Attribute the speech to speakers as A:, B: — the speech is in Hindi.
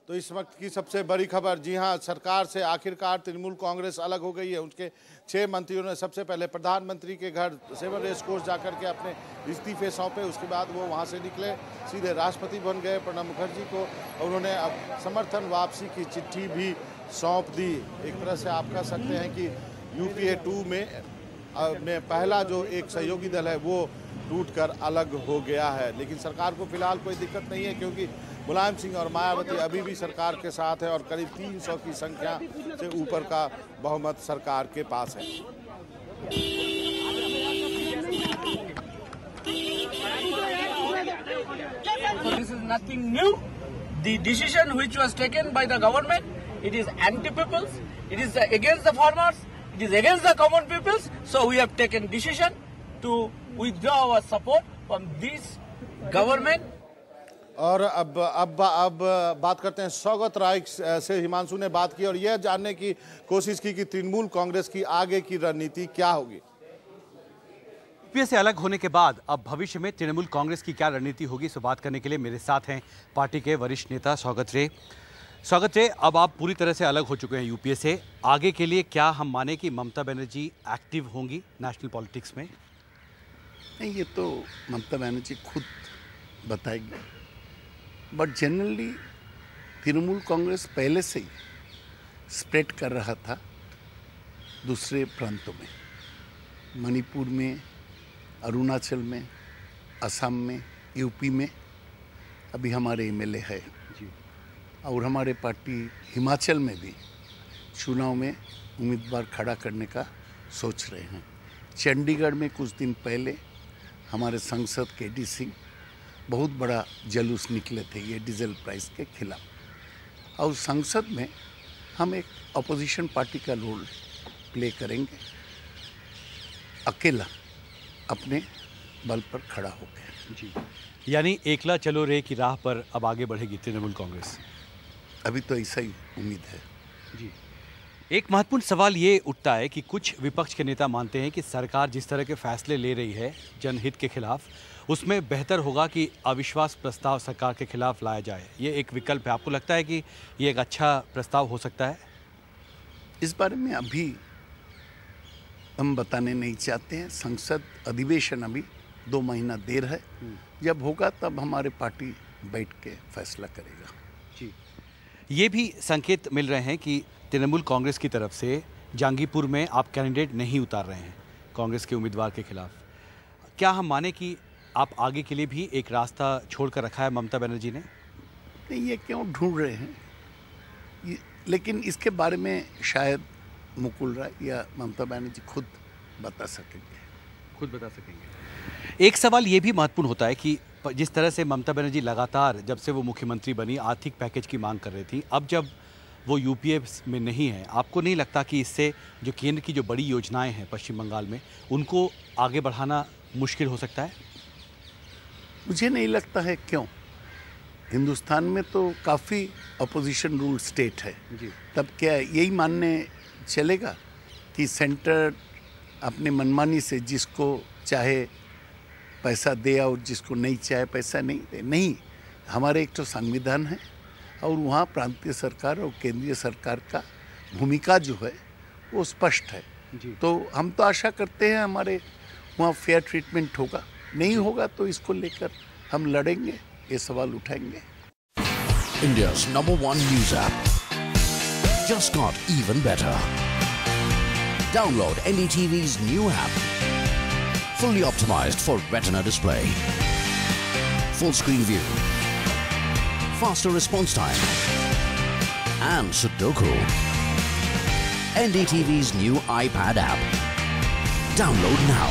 A: तो इस वक्त की सबसे बड़ी खबर, जी हां, सरकार से आखिरकार तृणमूल कांग्रेस अलग हो गई है। उसके 6 मंत्रियों ने सबसे पहले प्रधानमंत्री के घर 7 रेस कोर्स जाकर के अपने इस्तीफे सौंपे। उसके बाद वो वहां से निकले, सीधे राष्ट्रपति भवन गए प्रणब मुखर्जी को, और उन्होंने अब समर्थन वापसी की चिट्ठी भी सौंप दी। एक तरह से आप कह सकते हैं कि UPA 2 में पहला जो एक सहयोगी दल है वो टूटकर अलग हो गया है। लेकिन सरकार को फिलहाल कोई दिक्कत नहीं है, क्योंकि मुलायम सिंह और मायावती अभी भी सरकार के साथ है और करीब 300 की संख्या से ऊपर का बहुमत सरकार के पास है।
B: This is nothing new. The decision which was taken by the government, it is anti-peoples, it is against the farmers, it is against the common peoples. So we have taken decision to withdraw our support from this government.
A: और अब बात करते हैं सौगत राय से। हिमांशु ने बात की और यह जानने की कोशिश की कि तृणमूल कांग्रेस की आगे की रणनीति क्या होगी।
C: यूपीए से अलग होने के बाद अब भविष्य में तृणमूल कांग्रेस की क्या रणनीति होगी, इस बात करने के लिए मेरे साथ हैं पार्टी के वरिष्ठ नेता सौगत रे। सौगत रे, अब आप पूरी तरह से अलग हो चुके हैं यूपीए से। आगे के लिए क्या हम माने कि ममता बनर्जी एक्टिव होंगी नेशनल पॉलिटिक्स में?
D: नहीं, ये तो ममता बनर्जी खुद बताएगी, बट जनरली तृणमूल कांग्रेस पहले से ही स्प्रेड कर रहा था दूसरे प्रांतों में, मणिपुर में, अरुणाचल में, असम में, यूपी में। अभी हमारे MLA है जी, और हमारे पार्टी हिमाचल में भी चुनाव में उम्मीदवार खड़ा करने का सोच रहे हैं। चंडीगढ़ में कुछ दिन पहले हमारे सांसद KD सिंह बहुत बड़ा जुलूस निकले थे ये डीजल प्राइस के खिलाफ, और संसद में हम एक अपोजिशन पार्टी का रोल प्ले करेंगे, अकेला अपने बल पर खड़ा होकर
C: जी। यानी एकला चलो रे की राह पर अब आगे बढ़ेगी तृणमूल कांग्रेस?
D: अभी तो ऐसा ही उम्मीद है
C: जी। एक महत्वपूर्ण सवाल ये उठता है कि कुछ विपक्ष के नेता मानते हैं कि सरकार जिस तरह के फैसले ले रही है जनहित के खिलाफ, उसमें बेहतर होगा कि अविश्वास प्रस्ताव सरकार के खिलाफ लाया जाए। ये एक विकल्प है। आपको लगता है कि ये एक अच्छा प्रस्ताव हो सकता है?
D: इस बारे में अभी हम बताने नहीं चाहते हैं। संसद अधिवेशन अभी 2 महीना देर है, जब होगा तब हमारे पार्टी बैठ के फैसला करेगा
C: जी। ये भी संकेत मिल रहे हैं कि तृणमूल कांग्रेस की तरफ से जंगीपुर में आप कैंडिडेट नहीं उतार रहे हैं कांग्रेस के उम्मीदवार के खिलाफ। क्या हम माने कि आप आगे के लिए भी एक रास्ता छोड़कर रखा है ममता बनर्जी ने?
D: नहीं, ये क्यों ढूंढ रहे हैं लेकिन इसके बारे में शायद मुकुल राय या ममता बनर्जी खुद बता सकेंगे।
C: एक सवाल ये भी महत्वपूर्ण होता है कि जिस तरह से ममता बनर्जी लगातार जब से वो मुख्यमंत्री बनी आर्थिक पैकेज की मांग कर रही थी, अब जब वो यूपीए में नहीं है, आपको नहीं लगता कि इससे जो केंद्र की जो बड़ी योजनाएं हैं पश्चिम बंगाल में, उनको आगे बढ़ाना मुश्किल हो सकता है?
D: मुझे नहीं लगता है। क्यों? हिंदुस्तान में तो काफ़ी अपोजिशन रूल स्टेट है जी। तब क्या यही मानने चलेगा कि सेंटर अपने मनमानी से जिसको चाहे पैसा दे और जिसको नहीं चाहे पैसा नहीं दे? नहीं, हमारे एक तो संविधान है और वहाँ प्रांतीय सरकार और केंद्रीय सरकार का भूमिका जो है वो स्पष्ट है जी। तो हम तो आशा करते हैं हमारे वहाँ फेयर ट्रीटमेंट होगा। नहीं होगा तो इसको लेकर हम लड़ेंगे, ये सवाल उठाएंगे।
E: India's #1 news app just got even better. Download NDTV's new app, fully optimized for retina display, full screen view, faster response time, and Sudoku. NDTV's new iPad app. Download now.